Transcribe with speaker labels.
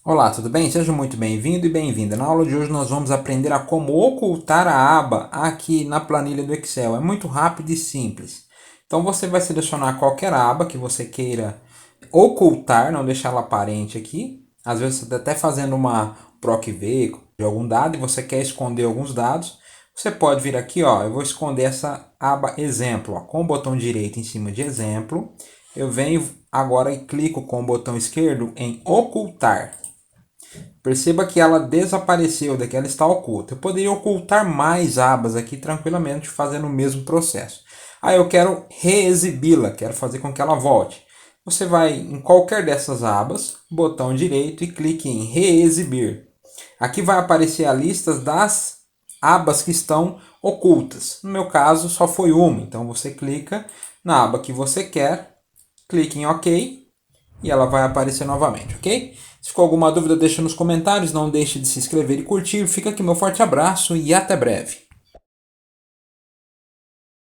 Speaker 1: Olá, tudo bem? Seja muito bem-vindo e bem-vinda. Na aula de hoje nós vamos aprender a como ocultar a aba aqui na planilha do Excel. É muito rápido e simples. Então você vai selecionar qualquer aba que você queira ocultar, não deixar ela aparente aqui. Às vezes você está até fazendo uma PROC V de algum dado e você quer esconder alguns dados. Você pode vir aqui, ó, eu vou esconder essa aba exemplo, ó, com o botão direito em cima de exemplo. Eu venho agora e clico com o botão esquerdo em ocultar. Perceba que ela desapareceu daqui, ela está oculta. Eu poderia ocultar mais abas aqui tranquilamente fazendo o mesmo processo. Aí eu quero reexibi-la, quero fazer com que ela volte. Você vai em qualquer dessas abas, botão direito e clique em reexibir. Aqui vai aparecer a lista das abas que estão ocultas. No meu caso só foi uma, então você clica na aba que você quer, clique em OK e ela vai aparecer novamente, ok? Se ficou alguma dúvida, deixa nos comentários, não deixe de se inscrever e curtir. Fica aqui meu forte abraço e até breve.